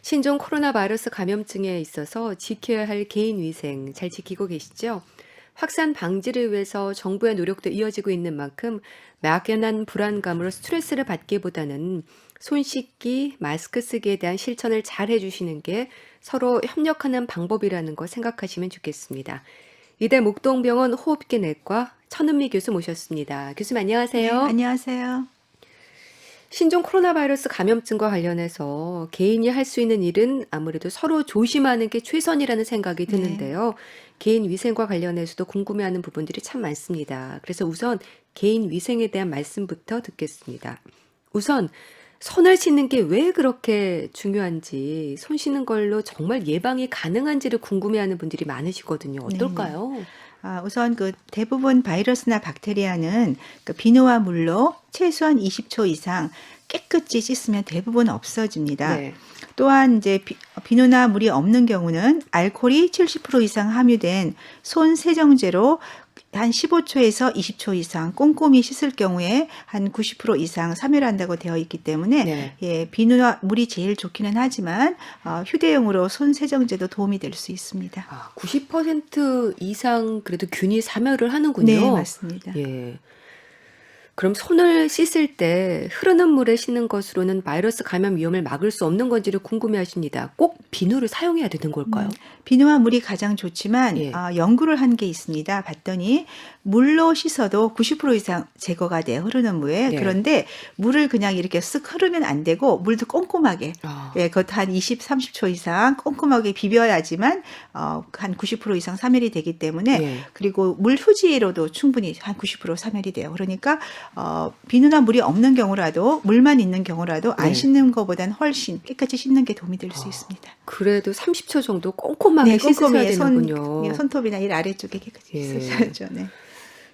신종 코로나 바이러스 감염증에 있어서 지켜야 할 개인 위생 잘 지키고 계시죠? 확산 방지를 위해서 정부의 노력도 이어지고 있는 만큼 막연한 불안감으로 스트레스를 받기보다는 손 씻기, 마스크 쓰기에 대한 실천을 잘 해주시는 게 서로 협력하는 방법이라는 거 생각하시면 좋겠습니다. 이대 목동병원 호흡기 내과 천은미 교수 모셨습니다. 교수님 네, 안녕하세요. 안녕하세요. 신종 코로나 바이러스 감염증과 관련해서 개인이 할 수 있는 일은 아무래도 서로 조심하는 게 최선이라는 생각이 네, 드는데요. 개인 위생과 관련해서도 궁금해하는 부분들이 참 많습니다. 그래서 우선 개인 위생에 대한 말씀부터 듣겠습니다. 우선 손을 씻는 게 왜 그렇게 중요한지, 손 씻는 걸로 정말 예방이 가능한지를 궁금해하는 분들이 많으시거든요. 네네. 어떨까요? 우선 그 대부분 바이러스나 박테리아는 그 비누와 물로 최소한 20초 이상 깨끗이 씻으면 대부분 없어집니다. 네. 또한 이제 비누나 물이 없는 경우는 알코올이 70% 이상 함유된 손 세정제로 한 15초에서 20초 이상 꼼꼼히 씻을 경우에 한 90% 이상 사멸한다고 되어 있기 때문에 네. 비누와 물이 제일 좋기는 하지만 휴대용으로 손 세정제도 도움이 될 수 있습니다. 90% 이상 그래도 균이 사멸을 네, 하는군요. 맞습니다. 예. 그럼 손을 씻을 때 흐르는 물에 씻는 것으로는 바이러스 감염 위험을 막을 수 없는 건지를 궁금해 하십니다. 꼭 비누를 사용해야 되는 걸까요? 비누와 물이 가장 좋지만 예. 연구를 한 게 있습니다. 봤더니 물로 씻어도 90% 이상 제거가 돼요. 흐르는 물에. 네. 그런데 물을 그냥 이렇게 쓱 흐르면 안 되고 물도 꼼꼼하게 아, 그것도 한 20, 30초 이상 꼼꼼하게 비벼야지만 한 90% 이상 사멸이 되기 때문에 예. 그리고 물 휴지로도 충분히 한 90% 사멸이 돼요. 그러니까 비누나 물이 없는 경우라도 물만 있는 경우라도 안 네. 씻는 것보다는 훨씬 깨끗이 씻는 게 도움이 될 수 있습니다. 그래도 30초 정도 꼼꼼하게 네, 씻으셔야 꼼꼼히 되는군요. 손톱이나 이 아래쪽에 깨끗이 예. 씻으셔야죠. 네.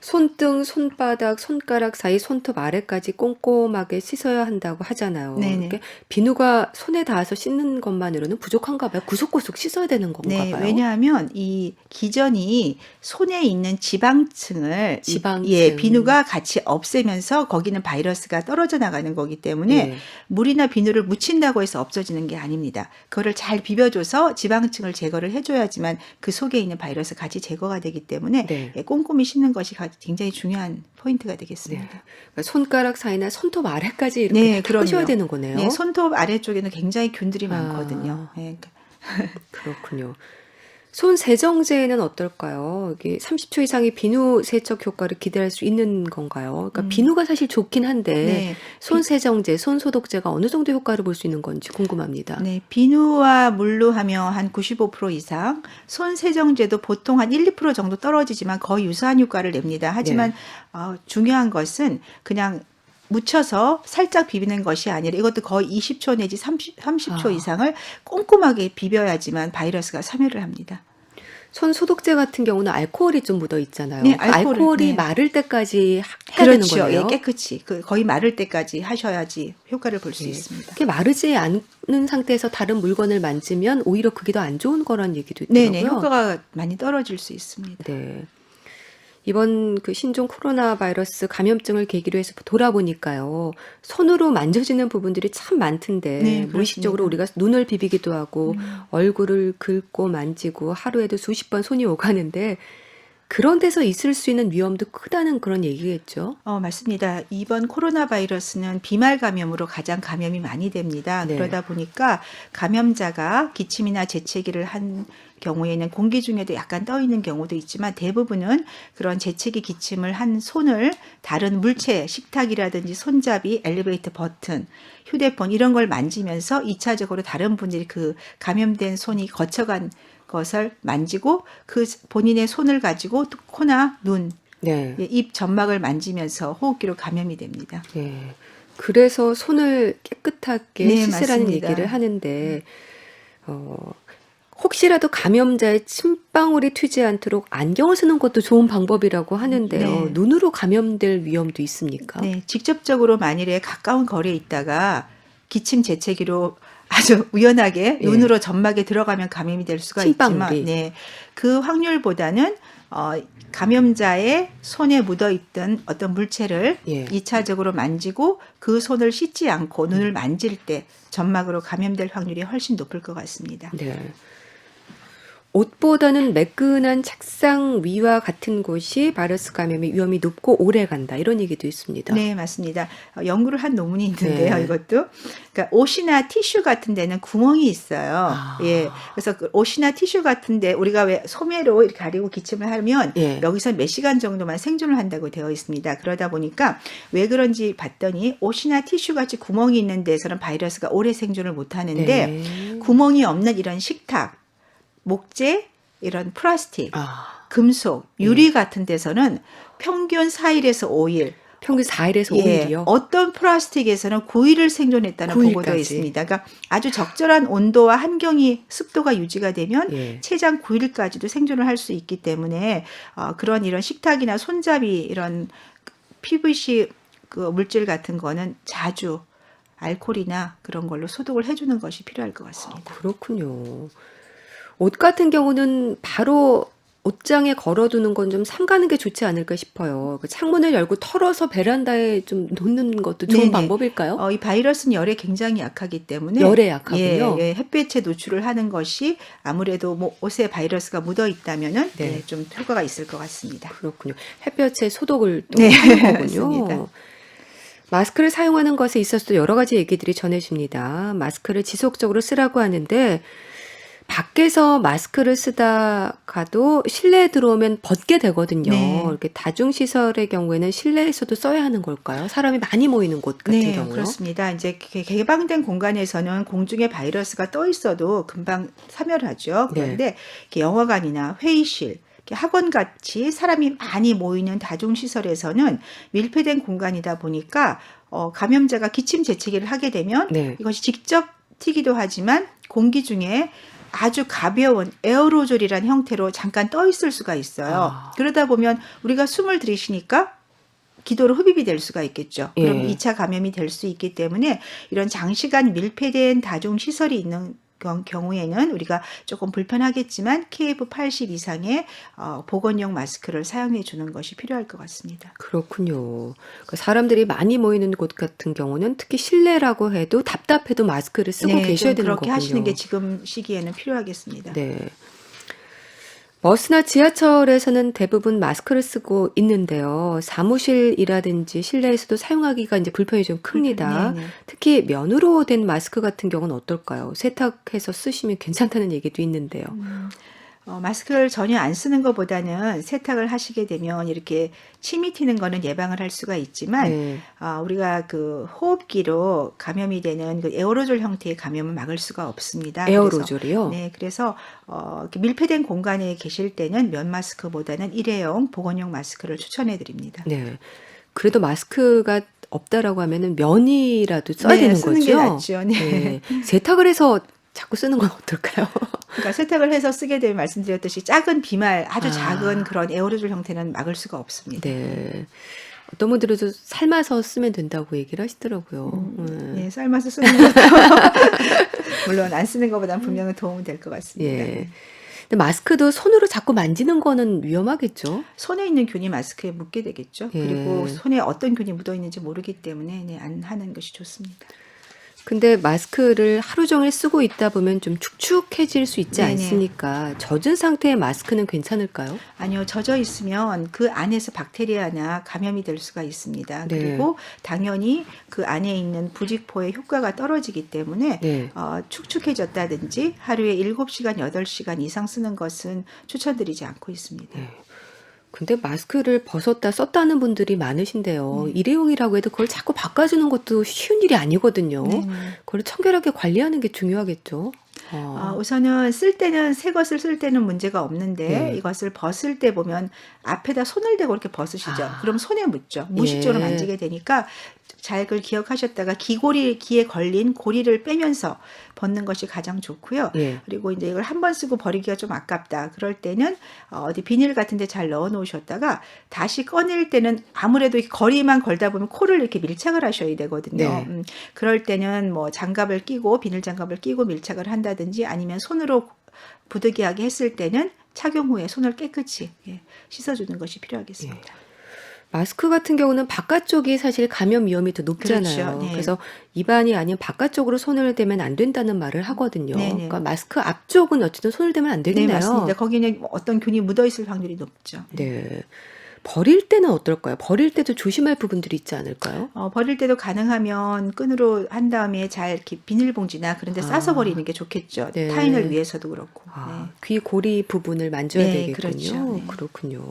손등, 손바닥, 손가락 사이, 손톱 아래까지 꼼꼼하게 씻어야 한다고 하잖아요. 네네. 이렇게 비누가 손에 닿아서 씻는 것만으로는 부족한가 봐요. 구석구석 씻어야 되는 건가 네, 봐요. 왜냐하면 이 기전이 손에 있는 지방층을 지방층. 비누가 같이 없애면서 거기는 바이러스가 떨어져 나가는 거기 때문에 예. 물이나 비누를 묻힌다고 해서 없어지는 게 아닙니다. 그거를 잘 비벼줘서 지방층을 제거를 해줘야지만 그 속에 있는 바이러스 같이 제거가 되기 때문에 네. 꼼꼼히 씻는 것이 굉장히 중요한 포인트가 되겠습니다. 그러니까 손가락 사이나 손톱 아래까지 이렇게 네, 다 닦으셔야 그럼요. 되는 거네요. 네, 손톱 아래쪽에는 굉장히 균들이 아. 많거든요. 네, 그렇군요. 손 세정제는 어떨까요? 이게 30초 이상의 비누 세척 효과를 기대할 수 있는 건가요? 그러니까 비누가 사실 좋긴 한데 네, 손 세정제, 손 소독제가 어느 정도 효과를 볼 수 있는 건지 궁금합니다. 네, 비누와 물로 하면 한 95% 이상, 손 세정제도 보통 한 1, 2% 정도 떨어지지만 거의 유사한 효과를 냅니다. 하지만 중요한 것은 그냥 묻혀서 살짝 비비는 것이 아니라 이것도 거의 20초 내지 30초 아. 이상을 꼼꼼하게 비벼야지만 바이러스가 사멸을 합니다. 손 소독제 같은 경우는 알코올이 좀 묻어 있잖아요. 네, 그 알코올이 네. 마를 때까지 해야 되는 그렇죠. 거네요. 깨끗이 거의 마를 때까지 하셔야지 효과를 볼 수 예. 있습니다. 그게 마르지 않는 상태에서 다른 물건을 만지면 오히려 그게 더 안 좋은 거란 얘기도 있더라고요. 네네, 효과가 많이 떨어질 수 있습니다. 네. 이번 그 신종 코로나 바이러스 감염증을 계기로 해서 돌아보니까요. 손으로 만져지는 부분들이 참 많던데 네, 무의식적으로 그렇습니다. 우리가 눈을 비비기도 하고 얼굴을 긁고 만지고 하루에도 수십 번 손이 오가는데 그런 데서 있을 수 있는 위험도 크다는 그런 얘기겠죠. 맞습니다. 이번 코로나 바이러스는 비말 감염으로 가장 감염이 많이 됩니다. 네. 그러다 보니까 감염자가 기침이나 재채기를 한 경우에는 공기 중에도 약간 떠 있는 경우도 있지만 대부분은 그런 재채기 기침을 한 손을 다른 물체, 식탁이라든지 손잡이, 엘리베이터 버튼, 휴대폰 이런 걸 만지면서 2차적으로 다른 분들이 그 감염된 손이 거쳐간 것을 만지고 그 본인의 손을 가지고 코나 눈, 네. 입 점막을 만지면서 호흡기로 감염이 됩니다. 예. 그래서 손을 깨끗하게 네, 씻으라는 맞습니다. 얘기를 하는데 혹시라도 감염자의 침방울이 튀지 않도록 안경을 쓰는 것도 좋은 방법이라고 하는데요. 네. 눈으로 감염될 위험도 있습니까? 네, 직접적으로 만일에 가까운 거리에 있다가 기침 재채기로 아주 우연하게 예. 눈으로 점막에 들어가면 감염이 될 수가 침방울이. 있지만, 네, 그 확률보다는 감염자의 손에 묻어있던 어떤 물체를 예. 2차적으로 만지고 그 손을 씻지 않고 눈을 만질 때 점막으로 감염될 확률이 훨씬 높을 것 같습니다. 네. 옷보다는 매끈한 책상 위와 같은 곳이 바이러스 감염의 위험이 높고 오래 간다. 이런 얘기도 있습니다. 네, 맞습니다. 연구를 한 논문이 있는데요, 네. 이것도. 그러니까 옷이나 티슈 같은 데는 구멍이 있어요. 아. 예. 그래서 그 옷이나 티슈 같은데 우리가 왜 소매로 이렇게 가리고 기침을 하면 예. 여기서 몇 시간 정도만 생존을 한다고 되어 있습니다. 그러다 보니까 왜 그런지 봤더니 옷이나 티슈 같이 구멍이 있는 데서는 바이러스가 오래 생존을 못 하는데 네. 구멍이 없는 이런 식탁, 목재, 이런 플라스틱, 아, 금속, 유리 같은 데서는 평균 4일에서 5일, 평균 4일에서 예, 5일이요. 어떤 플라스틱에서는 9일을 생존했다는 9일까지. 보고도 있습니다. 그러니까 아주 적절한 온도와 환경이 습도가 유지가 되면 예. 최장 9일까지도 생존을 할 수 있기 때문에 그런 이런 식탁이나 손잡이 이런 PVC 그 물질 같은 거는 자주 알코올이나 그런 걸로 소독을 해주는 것이 필요할 것 같습니다. 그렇군요. 옷 같은 경우는 바로 옷장에 걸어두는 건 좀 삼가는 게 좋지 않을까 싶어요. 그 창문을 열고 털어서 베란다에 좀 놓는 것도 좋은 네네. 방법일까요? 이 바이러스는 열에 굉장히 약하기 때문에 열에 약하군요. 예, 햇볕에 노출을 하는 것이 아무래도 뭐 옷에 바이러스가 묻어 있다면은 네. 예, 좀 효과가 있을 것 같습니다. 그렇군요. 햇볕에 소독을 또 네, 하는 거군요. 맞습니다. 마스크를 사용하는 것에 있어서도 여러 가지 얘기들이 전해집니다. 마스크를 지속적으로 쓰라고 하는데 밖에서 마스크를 쓰다가도 실내에 들어오면 벗게 되거든요. 네. 이렇게 다중시설의 경우에는 실내에서도 써야 하는 걸까요? 사람이 많이 모이는 곳 같은 네, 경우요? 그렇습니다. 이제 개방된 공간에서는 공중에 바이러스가 떠 있어도 금방 사멸하죠. 네. 그런데 이렇게 영화관이나 회의실, 이렇게 학원 같이 사람이 많이 모이는 다중시설에서는 밀폐된 공간이다 보니까 감염자가 기침 재채기를 하게 되면 네. 이것이 직접 튀기도 하지만 공기 중에 아주 가벼운 에어로졸이라는 형태로 잠깐 떠 있을 수가 있어요. 아. 그러다 보면 우리가 숨을 들이쉬니까 기도로 흡입이 될 수가 있겠죠. 그럼 예. 2차 감염이 될 수 있기 때문에 이런 장시간 밀폐된 다중시설이 있는 경우에는 우리가 조금 불편하겠지만 KF80 이상의 보건용 마스크를 사용해 주는 것이 필요할 것 같습니다. 그렇군요. 그러니까 사람들이 많이 모이는 곳 같은 경우는 특히 실내라고 해도 답답해도 마스크를 쓰고 네, 계셔야 좀 되는 그렇게 거군요. 하시는 게 지금 시기에는 필요하겠습니다. 네. 버스나 지하철에서는 대부분 마스크를 쓰고 있는데요. 사무실이라든지 실내에서도 사용하기가 이제 불편이 좀 큽니다. 네, 네. 특히 면으로 된 마스크 같은 경우는 어떨까요? 세탁해서 쓰시면 괜찮다는 얘기도 있는데요. 마스크를 전혀 안 쓰는 것보다는 세탁을 하시게 되면 이렇게 침이 튀는 거는 예방을 할 수가 있지만 네. 우리가 그 호흡기로 감염이 되는 그 에어로졸 형태의 감염은 막을 수가 없습니다. 에어로졸이요? 네, 그래서 이렇게 밀폐된 공간에 계실 때는 면 마스크보다는 일회용 보건용 마스크를 추천해 드립니다. 네. 그래도 마스크가 없다라고 하면은 면이라도 써야 네, 되는 쓰는 거죠? 게 낫죠. 네. 세탁을 해서 자꾸 쓰는 건 어떨까요? 그러니까 세탁을 해서 쓰게 되면 말씀드렸듯이 작은 비말, 아주 아. 작은 그런 에어로졸 형태는 막을 수가 없습니다. 네. 어떤 분들은 삶아서 쓰면 된다고 얘기를 하시더라고요. 네, 삶아서 쓰는 것도 물론 안 쓰는 것보다 분명히 도움이 될 것 같습니다. 예. 근데 마스크도 손으로 자꾸 만지는 거는 위험하겠죠? 손에 있는 균이 마스크에 묻게 되겠죠. 예. 그리고 손에 어떤 균이 묻어 있는지 모르기 때문에 네, 안 하는 것이 좋습니다. 근데 마스크를 하루 종일 쓰고 있다 보면 좀 축축해질 수 있지 네네. 않습니까? 젖은 상태의 마스크는 괜찮을까요? 아니요, 젖어 있으면 그 안에서 박테리아나 감염이 될 수가 있습니다. 네. 그리고 당연히 그 안에 있는 부직포의 효과가 떨어지기 때문에 네. 축축해졌다든지 하루에 7시간, 8시간 이상 쓰는 것은 추천드리지 않고 있습니다. 네. 근데 마스크를 벗었다 썼다는 분들이 많으신데요. 일회용이라고 해도 그걸 자꾸 바꿔주는 것도 쉬운 일이 아니거든요. 네네. 그걸 청결하게 관리하는 게 중요하겠죠. 우선은 쓸 때는 새 것을 쓸 때는 문제가 없는데 네. 이것을 벗을 때 보면 앞에다 손을 대고 이렇게 벗으시죠. 아. 그럼 손에 묻죠. 무의식적으로 예. 만지게 되니까 잘 그걸 기억하셨다가 귀에 걸린 고리를 빼면서 벗는 것이 가장 좋고요. 예. 그리고 이제 이걸 한 번 쓰고 버리기가 좀 아깝다. 그럴 때는 어디 비닐 같은 데 잘 넣어 놓으셨다가 다시 꺼낼 때는 아무래도 이 거리만 걸다 보면 코를 이렇게 밀착을 하셔야 되거든요. 네. 그럴 때는 뭐 장갑을 끼고 비닐 장갑을 끼고 밀착을 한다든지 아니면 손으로 부득이하게 했을 때는 착용 후에 손을 깨끗이 씻어주는 것이 필요하겠습니다. 마스크 같은 경우는 바깥쪽이 사실 감염 위험이 더 높잖아요. 그렇죠. 네. 그래서 입안이 아닌 바깥쪽으로 손을 대면 안 된다는 말을 하거든요. 네네. 그러니까 마스크 앞쪽은 어쨌든 손을 대면 안 네, 되겠네요. 맞습니다. 거기는 어떤 균이 묻어 있을 확률이 높죠. 네. 버릴 때는 어떨까요? 버릴 때도 조심할 부분들이 있지 않을까요? 버릴 때도 가능하면 끈으로 한 다음에 잘 이렇게 비닐봉지나 그런 데 싸서 버리는 게 좋겠죠. 네. 타인을 위해서도 그렇고. 귀 고리 부분을 만져야 네, 되겠군요. 그렇죠. 네. 그렇군요.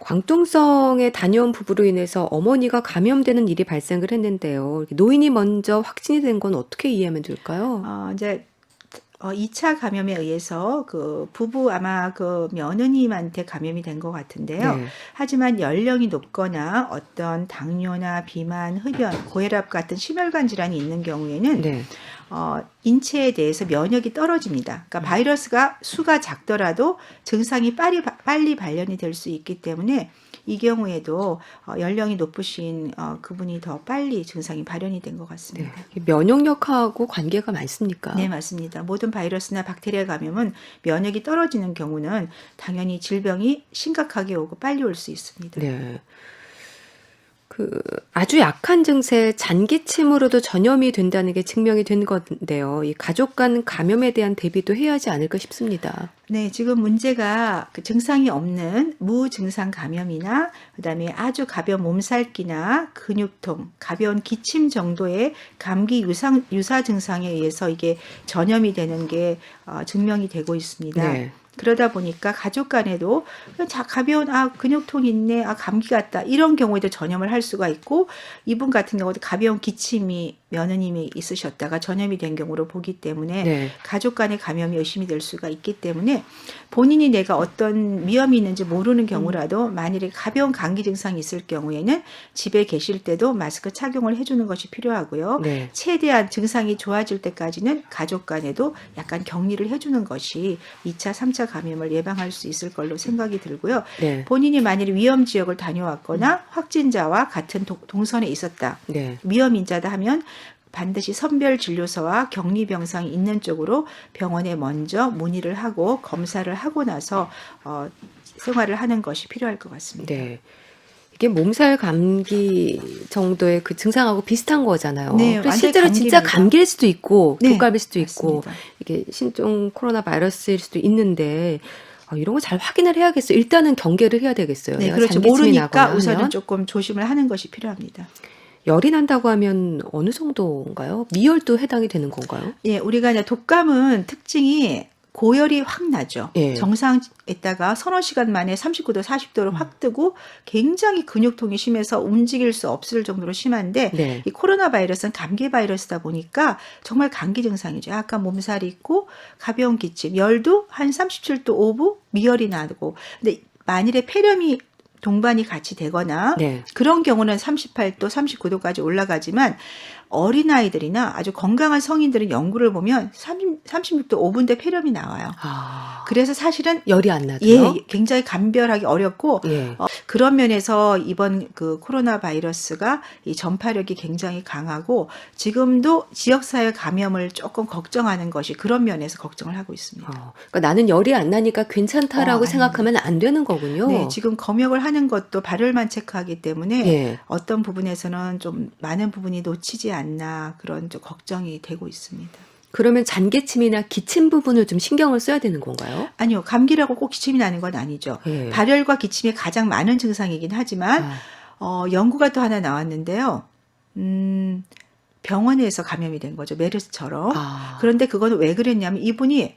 광동성에 다녀온 부부로 인해서 어머니가 감염되는 일이 발생을 했는데요. 노인이 먼저 확진이 된 건 어떻게 이해하면 될까요? 이제 2차 감염에 의해서 그 부부 아마 그 며느님한테 감염이 된 것 같은데요. 네. 하지만 연령이 높거나 어떤 당뇨나 비만, 흡연, 고혈압 같은 심혈관 질환이 있는 경우에는 네. 인체에 대해서 면역이 떨어집니다. 그러니까 바이러스가 수가 작더라도 증상이 빨리 발현이 될 수 있기 때문에 이 경우에도 연령이 높으신 그분이 더 빨리 증상이 발현이 된 것 같습니다. 네. 면역력하고 관계가 많습니까? 네, 맞습니다. 모든 바이러스나 박테리아 감염은 면역이 떨어지는 경우는 당연히 질병이 심각하게 오고 빨리 올 수 있습니다. 네. 아주 약한 증세 잔기침으로도 전염이 된다는 게 증명이 된 건데요. 이 가족 간 감염에 대한 대비도 해야 하지 않을까 싶습니다. 네, 지금 문제가 그 증상이 없는 무증상 감염이나 그다음에 아주 가벼운 몸살기나 근육통, 가벼운 기침 정도의 감기 유사 증상에 의해서 이게 전염이 되는 게 증명이 되고 있습니다. 네. 그러다 보니까 가족 간에도 가벼운 근육통 있네, 감기 같다 이런 경우에도 전염을 할 수가 있고 이분 같은 경우도 가벼운 기침이 며느님이 있으셨다가 전염이 된 경우로 보기 때문에 네. 가족 간의 감염이 의심이 될 수가 있기 때문에 본인이 내가 어떤 위험이 있는지 모르는 경우라도 만일에 가벼운 감기 증상이 있을 경우에는 집에 계실 때도 마스크 착용을 해주는 것이 필요하고요. 네. 최대한 증상이 좋아질 때까지는 가족 간에도 약간 격리를 해주는 것이 2차, 3차 감염을 예방할 수 있을 걸로 생각이 들고요. 네. 본인이 만일 위험 지역을 다녀왔거나 확진자와 같은 동선에 있었다. 네. 위험인자다 하면 반드시 선별진료소와 격리병상이 있는 쪽으로 병원에 먼저 문의를 하고 검사를 하고 나서 생활을 하는 것이 필요할 것 같습니다. 네. 이게 몸살 감기 정도의 그 증상하고 비슷한 거잖아요. 네, 또 완전히 실제로 진짜 감기입니다. 감기일 수도 있고 네, 독감일 수도 있고 맞습니다. 이게 신종 코로나 바이러스일 수도 있는데 이런 거 잘 확인을 해야겠어요. 일단은 경계를 해야 되겠어요. 네, 내가 그렇죠. 잔기침이 모르니까 나거나 우선은 하면. 조금 조심을 하는 것이 필요합니다. 열이 난다고 하면 어느 정도인가요? 미열도 해당이 되는 건가요? 예, 우리가 이제 독감은 특징이 고열이 확 나죠. 예. 정상에다가 서너 시간 만에 39도, 40도로 확 뜨고 굉장히 근육통이 심해서 움직일 수 없을 정도로 심한데 네. 이 코로나 바이러스는 감기 바이러스다 보니까 정말 감기 증상이죠. 약간 몸살이 있고 가벼운 기침, 열도 한 37도 5분 미열이 나고 근데 만일에 폐렴이 동반이 같이 되거나 네. 그런 경우는 38도, 39도까지 올라가지만 어린아이들이나 아주 건강한 성인들은 연구를 보면 36도 5분대 폐렴이 나와요. 그래서 사실은 열이 안 나도요? 굉장히 감별하기 어렵고 예. 그런 면에서 이번 그 코로나 바이러스가 이 전파력이 굉장히 강하고 지금도 지역사회 감염을 조금 걱정하는 것이 그런 면에서 걱정을 하고 있습니다. 그러니까 나는 열이 안 나니까 괜찮다라고 생각하면 안 되는 거군요. 네, 지금 검역을 하는 것도 발열만 체크하기 때문에 예. 어떤 부분에서는 좀 많은 부분이 놓치지 않나 그런 좀 걱정이 되고 있습니다. 그러면 잔기침이나 기침 부분을 좀 신경을 써야 되는 건가요? 아니요, 감기라고 꼭 기침이 나는 건 아니죠. 예. 발열과 기침이 가장 많은 증상이긴 하지만 연구가 또 하나 나왔는데요. 병원에서 감염이 된 거죠. 메르스처럼. 그런데 그거는 왜 그랬냐면 이분이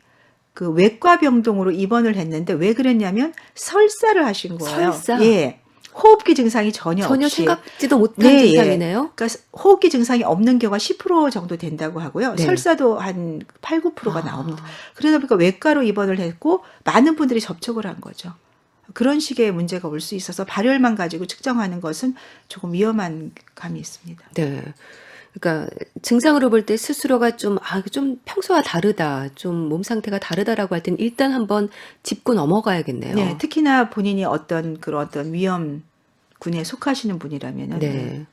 그 외과 병동으로 입원을 했는데 왜 그랬냐면 설사를 하신 거예요. 설사? 예. 호흡기 증상이 전혀 없이. 생각지도 못한 네, 증상이네요. 그러니까 호흡기 증상이 없는 경우가 10% 정도 된다고 하고요. 네. 설사도 한 8, 9%가 나옵니다. 그러다 보니까 외과로 입원을 했고 많은 분들이 접촉을 한 거죠. 그런 식의 문제가 올 수 있어서 발열만 가지고 측정하는 것은 조금 위험한 감이 있습니다. 네. 그러니까 증상으로 볼 때 스스로가 좀 평소와 다르다, 좀 몸 상태가 다르다라고 할 때는 일단 한번 짚고 넘어가야겠네요. 네, 특히나 본인이 어떤 위험군에 속하시는 분이라면. 네.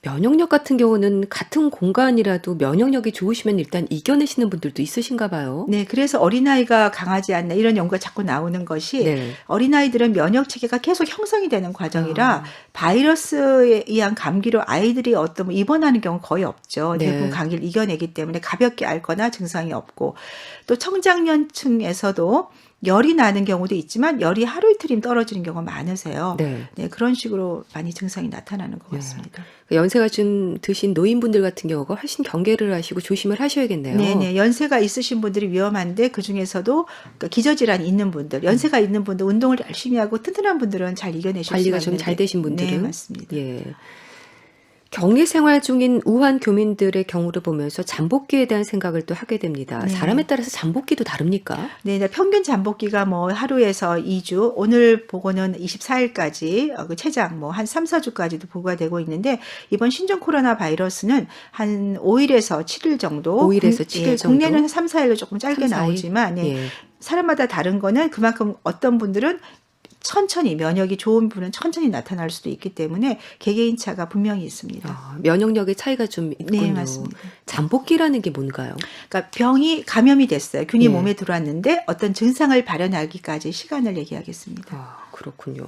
면역력 같은 경우는 같은 공간이라도 면역력이 좋으시면 일단 이겨내시는 분들도 있으신가 봐요. 네, 그래서 어린아이가 강하지 않나 이런 연구가 자꾸 나오는 것이 네. 어린아이들은 면역 체계가 계속 형성이 되는 과정이라 아. 바이러스에 의한 감기로 아이들이 어떤 뭐 입원하는 경우 거의 없죠. 네. 대부분 감기를 이겨내기 때문에 가볍게 앓거나 증상이 없고 또 청장년층에서도 열이 나는 경우도 있지만 열이 하루 이틀이면 떨어지는 경우가 많으세요. 네. 네, 그런 식으로 많이 증상이 나타나는 것 네. 같습니다. 연세가 좀 드신 노인분들 같은 경우가 훨씬 경계를 하시고 조심을 하셔야겠네요. 네네. 연세가 있으신 분들이 위험한데 그중에서도 그러니까 기저질환이 있는 분들, 연세가 있는 분들, 운동을 열심히 하고 튼튼한 분들은 잘 이겨내실 수가 관리가 있는데. 좀 잘 되신 네, 분들은. 맞습니다. 예. 격리 생활 중인 우한 교민들의 경우를 보면서 잠복기에 대한 생각을 또 하게 됩니다. 네. 사람에 따라서 잠복기도 다릅니까? 네, 이제 평균 잠복기가 뭐 하루에서 2주, 오늘 보고는 24일까지 그 최장 뭐 한 3, 4주까지도 보고가 되고 있는데 이번 신종 코로나 바이러스는 한 5일에서 7일 정도, 5일에서 7일 정도? 국내는 한 3, 4일로 조금 짧게 3, 4일? 나오지만 네, 예. 사람마다 다른 거는 그만큼 어떤 분들은 천천히 면역이 좋은 분은 천천히 나타날 수도 있기 때문에 개개인 차가 분명히 있습니다. 면역력의 차이가 좀 있군요. 네, 맞습니다. 잠복기라는 게 뭔가요? 그러니까 병이 감염이 됐어요. 균이 예. 몸에 들어왔는데 어떤 증상을 발현하기까지 시간을 얘기하겠습니다. 그렇군요.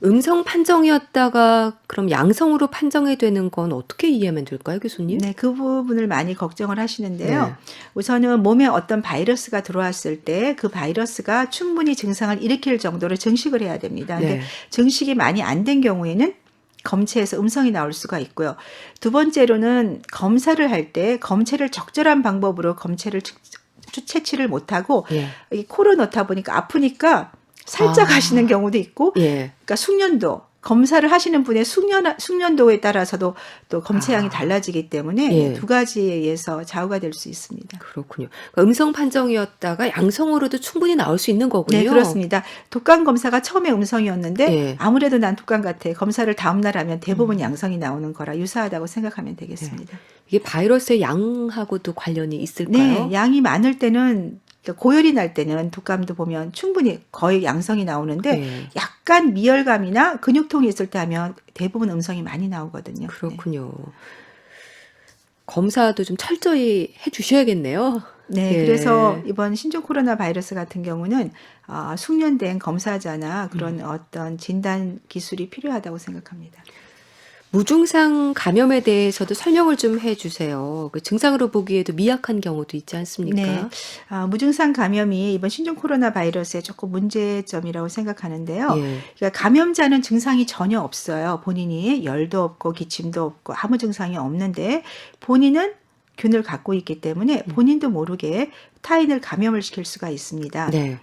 음성 판정이었다가 그럼 양성으로 판정이 되는 건 어떻게 이해하면 될까요, 교수님? 네, 그 부분을 많이 걱정을 하시는데요. 네. 우선은 몸에 어떤 바이러스가 들어왔을 때 그 바이러스가 충분히 증상을 일으킬 정도로 증식을 해야 됩니다. 근데 네. 증식이 많이 안 된 경우에는 검체에서 음성이 나올 수가 있고요. 두 번째로는 검사를 할 때 검체를 적절한 방법으로 검체를 채취를 못하고 예. 이 코로 넣다 보니까 아프니까 살짝 하시는 경우도 있고, 예. 그러니까 숙련도 검사를 하시는 분의 숙련도에 따라서도 또 검체량이 달라지기 때문에 예. 두 가지에 의해서 좌우가 될 수 있습니다. 그렇군요. 그러니까 음성 판정이었다가 양성으로도 충분히 나올 수 있는 거군요. 네, 그렇습니다. 독감 검사가 처음에 음성이었는데 예. 아무래도 난 독감 같아. 검사를 다음 날 하면 대부분 양성이 나오는 거라 유사하다고 생각하면 되겠습니다. 이게 바이러스의 양하고도 관련이 있을까요? 네, 양이 많을 때는 그러니까 고열이 날 때는 독감도 보면 충분히 거의 양성이 나오는데 예. 약간 미열감이나 근육통이 있을 때 하면 대부분 음성이 많이 나오거든요. 그렇군요. 검사도 좀 철저히 해주셔야겠네요. 네, 예. 그래서 이번 신종 코로나 바이러스 같은 경우는 숙련된 검사자나 그런 어떤 진단 기술이 필요하다고 생각합니다. 무증상 감염에 대해서도 설명을 좀 해주세요. 그 증상으로 보기에도 미약한 경우도 있지 않습니까? 네, 무증상 감염이 이번 신종 코로나 바이러스의 조금 문제점이라고 생각하는데요. 예. 그러니까 감염자는 증상이 전혀 없어요. 본인이 열도 없고 기침도 없고 아무 증상이 없는데 본인은 균을 갖고 있기 때문에 본인도 모르게 타인을 감염을 시킬 수가 있습니다. 네.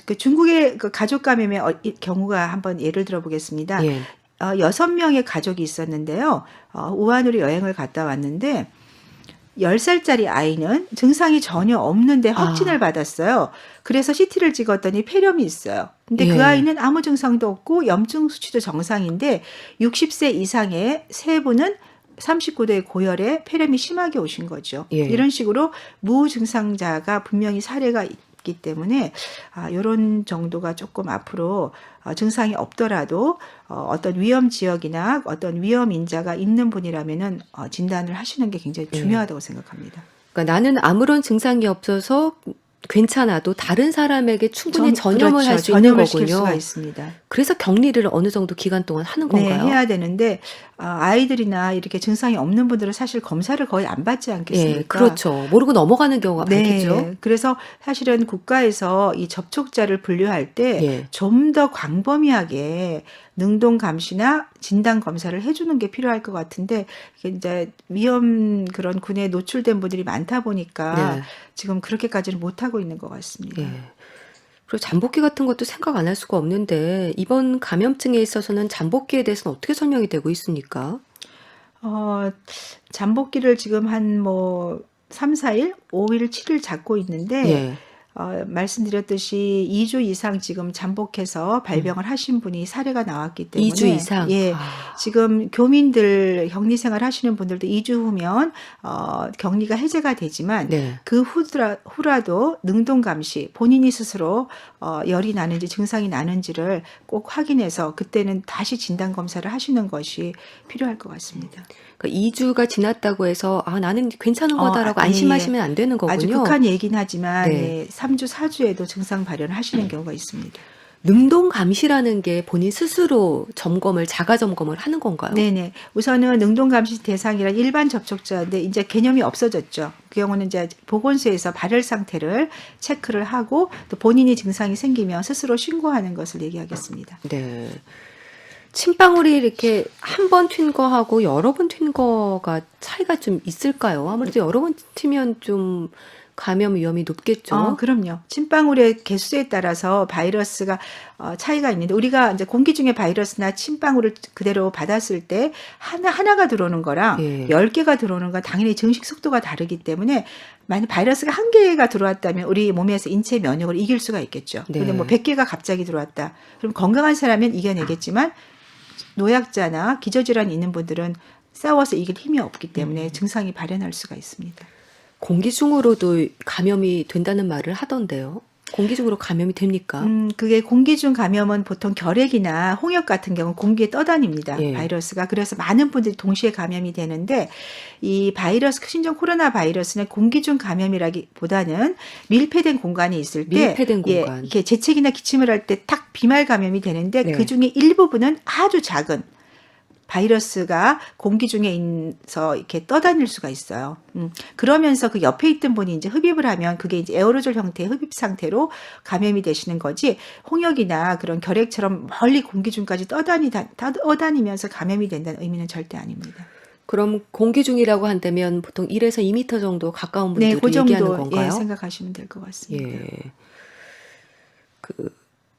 그 중국의 그 가족 감염의 경우가 한번 예를 들어보겠습니다. 예. 6명의 가족이 있었는데요. 우한으로 여행을 갔다 왔는데 10살짜리 아이는 증상이 전혀 없는데 확진을 받았어요. 그래서 CT를 찍었더니 폐렴이 있어요. 근데 예. 그 아이는 아무 증상도 없고 염증 수치도 정상인데 60세 이상의 세 분은 39도의 고열에 폐렴이 심하게 오신 거죠. 예. 이런 식으로 무증상자가 분명히 사례가 있기 때문에 이런 정도가 조금 앞으로 증상이 없더라도 어떤 위험 지역이나 어떤 위험 인자가 있는 분이라면은 진단을 하시는 게 굉장히 중요하다고 생각합니다. 그러니까 나는 아무런 증상이 없어서 괜찮아도 다른 사람에게 충분히 전염을 할 수 있는 전염을 시킬 수가 거군요. 있습니다. 그래서 격리를 어느 정도 기간 동안 하는 네, 건가요? 해야 되는데 아이들이나 이렇게 증상이 없는 분들은 사실 검사를 거의 안 받지 않겠습니까? 예, 그렇죠. 모르고 넘어가는 경우가 많겠죠. 네, 그래서 사실은 국가에서 이 접촉자를 분류할 때 예. 좀 더 광범위하게 능동 감시나 진단 검사를 해주는 게 필요할 것 같은데 이게 이제 위험 그런 군에 노출된 분들이 많다 보니까 네. 지금 그렇게까지는 못 하고 있는 것 같습니다. 예. 그리고 잠복기 같은 것도 생각 안 할 수가 없는데 이번 감염증에 있어서는 잠복기에 대해서는 어떻게 설명이 되고 있습니까? 잠복기를 지금 한 뭐 3, 4일, 5일, 7일 잡고 있는데 예. 말씀드렸듯이 2주 이상 지금 잠복해서 발병을 하신 분이 사례가 나왔기 때문에 2주 이상. 예, 지금 교민들 격리 생활 하시는 분들도 2주 후면 격리가 해제가 되지만 네. 그 후라도 능동 감시 본인이 스스로 열이 나는지 증상이 나는지를 꼭 확인해서 그때는 다시 진단 검사를 하시는 것이 필요할 것 같습니다. 그러니까 2주가 지났다고 해서 나는 괜찮은 어, 거다라고 예, 안심하시면 안 되는 거군요. 아주 극한 얘기는 하지만 네. 예, 3주, 4주에도 증상 발현을 하시는 경우가 있습니다. 능동 감시라는 게 본인 스스로 자가 점검을 하는 건가요? 네네. 우선은 능동 감시 대상이란 일반 접촉자인데 이제 개념이 없어졌죠. 그 경우는 이제 보건소에서 발열 상태를 체크를 하고 또 본인이 증상이 생기면 스스로 신고하는 것을 얘기하겠습니다. 네. 침방울이 이렇게 한 번 튄 거하고 여러 번 튄 거가 차이가 좀 있을까요? 아무래도 여러 번 튀면 좀 감염 위험이 높겠죠. 그럼요. 침방울의 개수에 따라서 바이러스가 차이가 있는데 우리가 이제 공기 중에 바이러스나 침방울을 그대로 받았을 때 하나가 들어오는 거랑 예. 10개가 들어오는 건 당연히 증식 속도가 다르기 때문에 만약 바이러스가 한 개가 들어왔다면 우리 몸에서 인체 면역을 이길 수가 있겠죠. 네. 근데 뭐 100개가 갑자기 들어왔다. 그럼 건강한 사람은 이겨내겠지만 노약자나 기저질환이 있는 분들은 싸워서 이길 힘이 없기 때문에 증상이 발현할 수가 있습니다. 공기 중으로도 감염이 된다는 말을 하던데요. 공기 중으로 감염이 됩니까? 그게 공기 중 감염은 보통 결핵이나 홍역 같은 경우 공기에 떠다닙니다. 예. 바이러스가. 그래서 많은 분들이 동시에 감염이 되는데 이 바이러스, 신종 코로나 바이러스는 공기 중 감염이라기보다는 밀폐된 공간이 있을 때 밀폐된 공간. 이렇게 재채기나 기침을 할 때 탁 비말 감염이 되는데 네. 그 중에 일부분은 아주 작은 바이러스가 공기 중에 있어 이렇게 떠다닐 수가 있어요. 그러면서 그 옆에 있던 분이 이제 흡입을 하면 그게 이제 에어로졸 형태의 흡입 상태로 감염이 되시는 거지 홍역이나 그런 결핵처럼 멀리 공기 중까지 떠다니면서 감염이 된다는 의미는 절대 아닙니다. 그럼 공기 중이라고 한다면 보통 1에서 2m 정도 가까운 분들을 네, 그 얘기하는 정도 건가요? 생각하시면 될 것 같습니다. 예. 그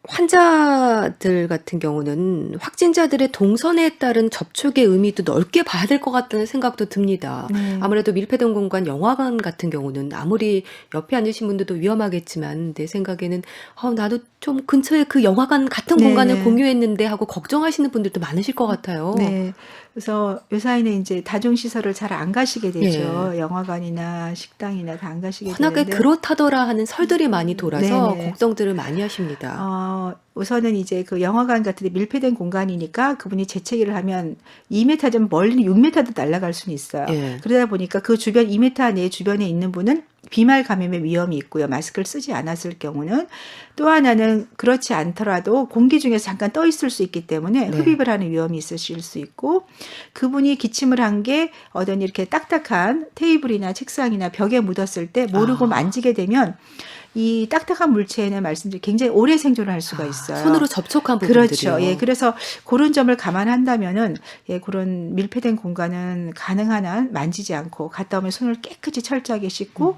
환자들 같은 경우는 확진자들의 동선에 따른 접촉의 의미도 넓게 봐야 될 것 같다는 생각도 듭니다. 네. 아무래도 밀폐된 공간, 영화관 같은 경우는 아무리 옆에 앉으신 분들도 위험하겠지만 내 생각에는 나도 좀 근처에 그 영화관 같은 네, 공간을 네. 공유했는데 하고 걱정하시는 분들도 많으실 것 같아요. 네. 그래서 요사이는 이제 다중시설을 잘 안 가시게 되죠. 예. 영화관이나 식당이나 다 안 가시게 워낙에 되는데. 그렇다더라 하는 설들이 많이 돌아서 네네. 걱정들을 많이 하십니다. 우선은 이제 그 영화관 같은 데 밀폐된 공간이니까 그분이 재채기를 하면 2m든 멀리 6m도 날아갈 수는 있어요. 예. 그러다 보니까 그 주변 2m 내 주변에 있는 분은 비말 감염의 위험이 있고요. 마스크를 쓰지 않았을 경우는 또 하나는 그렇지 않더라도 공기 중에서 잠깐 떠 있을 수 있기 때문에 네. 흡입을 하는 위험이 있으실 수 있고 그분이 기침을 한 게 어떤 이렇게 딱딱한 테이블이나 책상이나 벽에 묻었을 때 모르고 만지게 되면 이 딱딱한 물체는 말씀드린 굉장히 오래 생존을 할 수가 있어요. 손으로 접촉한 부분들이요. 그렇죠. 예, 그래서 그런 점을 감안한다면은 그런 밀폐된 공간은 가능한 한 만지지 않고 갔다 오면 손을 깨끗이 철저하게 씻고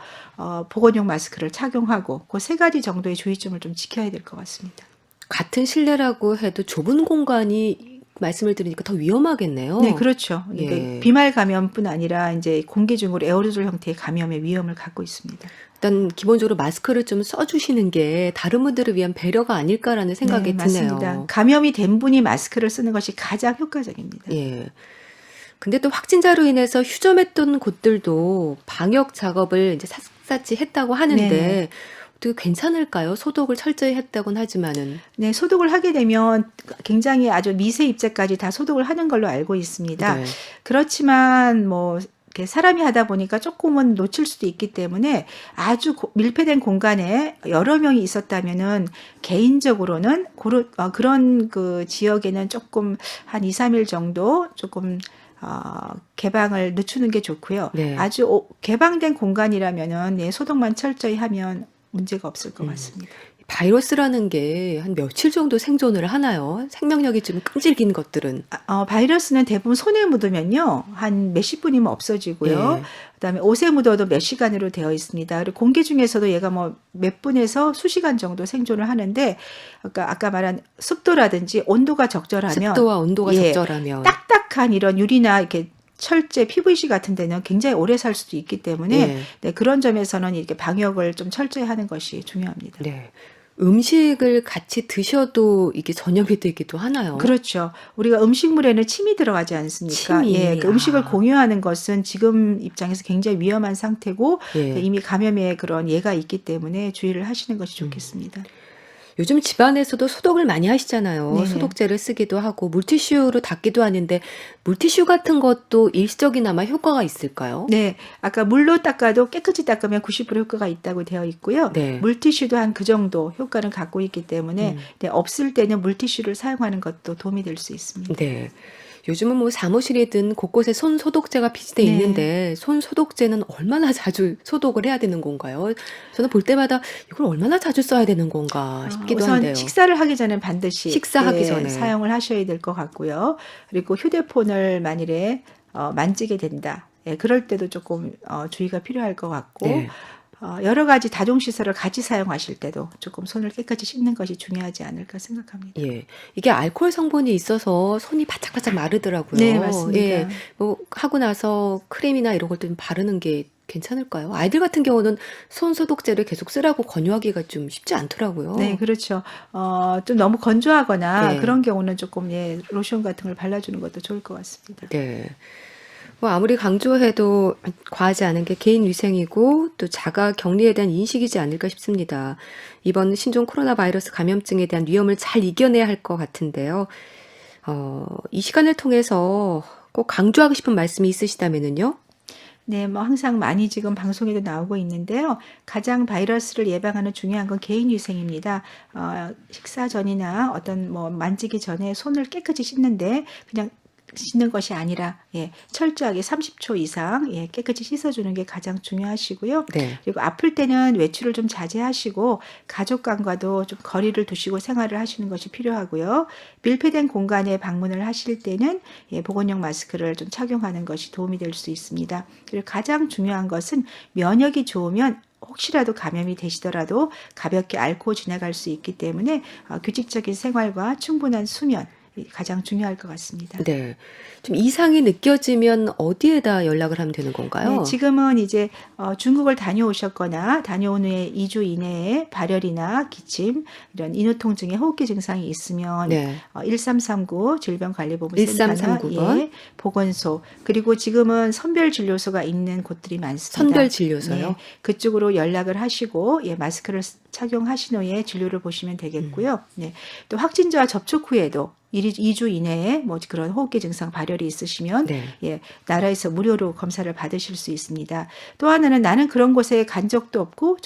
보건용 마스크를 착용하고 그 세 가지 정도의 주의점을 좀 지켜야 될 것 같습니다. 같은 실내라고 해도 좁은 공간이 말씀을 드리니까 더 위험하겠네요. 네, 그렇죠. 그러니까 예. 비말 감염뿐 아니라 이제 공기 중으로 에어로졸 형태의 감염의 위험을 갖고 있습니다. 일단 기본적으로 마스크를 좀 써주시는 게 다른 분들을 위한 배려가 아닐까라는 생각이 네, 드네요. 맞습니다. 감염이 된 분이 마스크를 쓰는 것이 가장 효과적입니다. 예. 근데 또 확진자로 인해서 휴점했던 곳들도 방역 작업을 이제 샅샅이 했다고 하는데 네네. 어떻게 괜찮을까요? 소독을 철저히 했다고는 하지만은. 네, 소독을 하게 되면 굉장히 아주 미세 입자까지 다 소독을 하는 걸로 알고 있습니다. 네. 그렇지만 뭐 이렇게 사람이 하다 보니까 조금은 놓칠 수도 있기 때문에 아주 밀폐된 공간에 여러 명이 있었다면은 개인적으로는 그런 그 지역에는 조금 한 2, 3일 정도 조금 개방을 늦추는 게 좋고요. 네. 아주 개방된 공간이라면은 소독만 철저히 하면 문제가 없을 것 같습니다. 바이러스라는 게 한 며칠 정도 생존을 하나요? 생명력이 좀 끈질긴 것들은. 바이러스는 대부분 손에 묻으면요. 한 몇십 분이면 없어지고요. 예. 그다음에 옷에 묻어도 몇 시간으로 되어 있습니다. 그리고 공기 중에서도 얘가 뭐 몇 분에서 수시간 정도 생존을 하는데 아까 말한 습도라든지 온도가 적절하면 습도와 온도가 예, 적절하면. 딱딱한 이런 유리나 이렇게 철제, PVC 같은 데는 굉장히 오래 살 수도 있기 때문에 예. 네, 그런 점에서는 이렇게 방역을 좀 철저히 하는 것이 중요합니다. 네. 음식을 같이 드셔도 이게 전염이 되기도 하나요? 그렇죠. 우리가 음식물에는 침이 들어가지 않습니까? 침이. 예, 그 음식을 아. 공유하는 것은 지금 입장에서 굉장히 위험한 상태고 예. 이미 감염의 그런 예가 있기 때문에 주의를 하시는 것이 좋겠습니다. 요즘 집안에서도 소독을 많이 하시잖아요. 네네. 소독제를 쓰기도 하고 물티슈로 닦기도 하는데 물티슈 같은 것도 일시적이나마 효과가 있을까요? 네, 아까 물로 닦아도 깨끗이 닦으면 90% 효과가 있다고 되어 있고요. 네. 물티슈도 한 그 정도 효과는 갖고 있기 때문에 네, 없을 때는 물티슈를 사용하는 것도 도움이 될 수 있습니다. 네. 요즘은 뭐 사무실이든 곳곳에 손 소독제가 비치돼 네. 있는데 손 소독제는 얼마나 자주 소독을 해야 되는 건가요? 저는 볼 때마다 이걸 얼마나 자주 써야 되는 건가 싶기도 우선 한데요. 식사를 하기 전에 반드시 식사하기 네, 전에. 사용을 하셔야 될 것 같고요. 그리고 휴대폰을 만일에 만지게 된다. 예, 그럴 때도 조금 주의가 필요할 것 같고 네. 여러 가지 다중시설을 같이 사용하실 때도 조금 손을 깨끗이 씻는 것이 중요하지 않을까 생각합니다. 예. 이게 알코올 성분이 있어서 손이 바짝바짝 마르더라고요. 네, 맞습니다. 예. 뭐 하고 나서 크림이나 이런 걸 좀 바르는 게 괜찮을까요? 아이들 같은 경우는 손 소독제를 계속 쓰라고 권유하기가 좀 쉽지 않더라고요. 네, 그렇죠. 좀 너무 건조하거나 네. 그런 경우는 조금 예, 로션 같은 걸 발라주는 것도 좋을 것 같습니다. 네. 뭐 아무리 강조해도 과하지 않은 게 개인 위생이고 또 자가 격리에 대한 인식이지 않을까 싶습니다. 이번 신종 코로나 바이러스 감염증에 대한 위험을 잘 이겨내야 할 것 같은데요. 이 시간을 통해서 꼭 강조하고 싶은 말씀이 있으시다면요? 네, 뭐 항상 많이 지금 방송에도 나오고 있는데요. 가장 바이러스를 예방하는 중요한 건 개인 위생입니다. 식사 전이나 어떤 뭐 만지기 전에 손을 깨끗이 씻는데 그냥 씻는 것이 아니라 예, 철저하게 30초 이상 예, 깨끗이 씻어주는 게 가장 중요하시고요. 네. 그리고 아플 때는 외출을 좀 자제하시고 가족 간과도 좀 거리를 두시고 생활을 하시는 것이 필요하고요. 밀폐된 공간에 방문을 하실 때는 예, 보건용 마스크를 좀 착용하는 것이 도움이 될 수 있습니다. 그리고 가장 중요한 것은 면역이 좋으면 혹시라도 감염이 되시더라도 가볍게 앓고 지나갈 수 있기 때문에 규칙적인 생활과 충분한 수면 가장 중요할 것 같습니다. 네. 좀 이상이 느껴지면 어디에다 연락을 하면 되는 건가요? 네, 지금은 이제 중국을 다녀오셨거나 다녀온 후에 2주 이내에 발열이나 기침, 이런 인후통증의 호흡기 증상이 있으면 네. 1339 질병관리본부센터나 1339 번. 예, 보건소, 그리고 지금은 선별진료소가 있는 곳들이 많습니다. 선별진료소요? 네, 그쪽으로 연락을 하시고 예, 마스크를 착용하신 후에 진료를 보시면 되겠고요. 네, 또 확진자와 접촉 후에도 2주 이내에 뭐 그런 호흡기 증상 발열이 있으시면 네. 예, 나라에서 무료로 검사를 받으실 수 있습니다. 또 하나는 나는 그런 곳에 간 적도 없고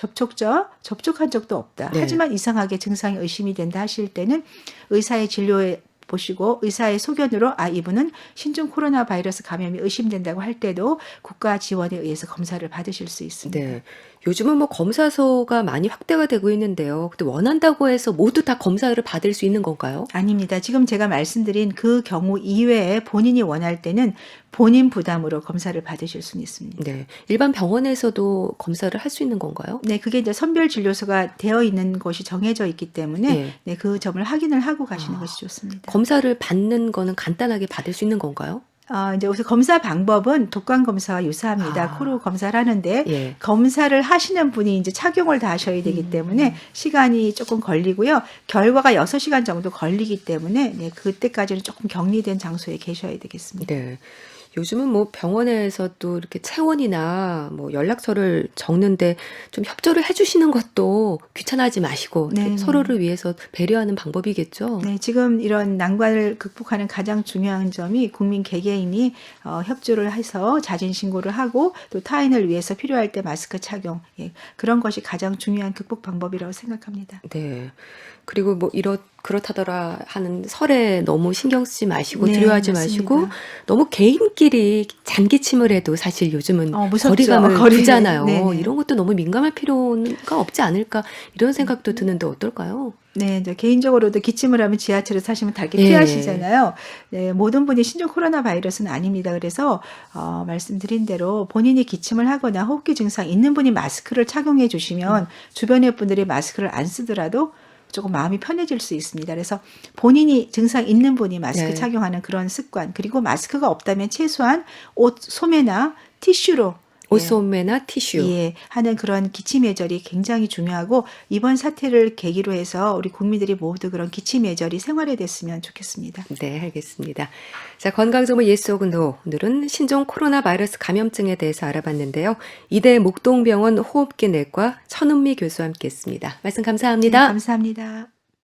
접촉한 적도 없다. 네. 하지만 이상하게 증상이 의심이 된다 하실 때는 의사의 진료에 보시고 의사의 소견으로 이분은 신종 코로나 바이러스 감염이 의심된다고 할 때도 국가 지원에 의해서 검사를 받으실 수 있습니다. 네. 요즘은 뭐 검사소가 많이 확대가 되고 있는데요. 근데 원한다고 해서 모두 다 검사를 받을 수 있는 건가요? 아닙니다. 지금 제가 말씀드린 그 경우 이외에 본인이 원할 때는 본인 부담으로 검사를 받으실 수는 있습니다. 네. 일반 병원에서도 검사를 할 수 있는 건가요? 네, 그게 이제 선별진료소가 되어 있는 곳이 정해져 있기 때문에 예. 네, 그 점을 확인을 하고 가시는 것이 좋습니다. 검사를 받는 거는 간단하게 받을 수 있는 건가요? 이제 우선 검사 방법은 독감 검사와 유사합니다. 코로 검사를 하는데 예. 검사를 하시는 분이 이제 착용을 다 하셔야 되기 때문에 시간이 조금 걸리고요. 결과가 6시간 정도 걸리기 때문에 네, 그때까지는 조금 격리된 장소에 계셔야 되겠습니다. 네. 요즘은 뭐 병원에서도 이렇게 체온이나 뭐 연락처를 적는데 좀 협조를 해주시는 것도 귀찮아하지 마시고 네. 서로를 위해서 배려하는 방법이겠죠. 네, 지금 이런 난관을 극복하는 가장 중요한 점이 국민 개개인이 협조를 해서 자진 신고를 하고 또 타인을 위해서 필요할 때 마스크 착용 예, 그런 것이 가장 중요한 극복 방법이라고 생각합니다. 네. 그리고 뭐 그렇다더라 하는 설에 너무 신경 쓰지 마시고 네, 두려워하지 맞습니다. 마시고 너무 개인끼리 잔기침을 해도 사실 요즘은 무섭죠. 거리감을 거리- 두잖아요. 네, 네. 이런 것도 너무 민감할 필요가 없지 않을까 이런 생각도 드는데 어떨까요? 네, 이제 개인적으로도 기침을 하면 지하철에 타시면 다 이렇게 예. 피하시잖아요. 네, 모든 분이 신종 코로나 바이러스는 아닙니다. 그래서 말씀드린 대로 본인이 기침을 하거나 호흡기 증상 있는 분이 마스크를 착용해 주시면 주변의 분들이 마스크를 안 쓰더라도 조금 마음이 편해질 수 있습니다. 그래서 본인이 증상 있는 분이 마스크 네. 착용하는 그런 습관, 그리고 마스크가 없다면 최소한 옷 소매나 티슈로 옷소매나 티슈. 예, 하는 그런 기침 예절이 굉장히 중요하고 이번 사태를 계기로 해서 우리 국민들이 모두 그런 기침 예절이 생활에 됐으면 좋겠습니다. 네, 알겠습니다. 자, 건강정보 yes or no. 오늘은 신종 코로나 바이러스 감염증에 대해서 알아봤는데요. 이대 목동병원 호흡기 내과 천은미 교수와 함께했습니다. 말씀 네, 감사합니다. 감사합니다.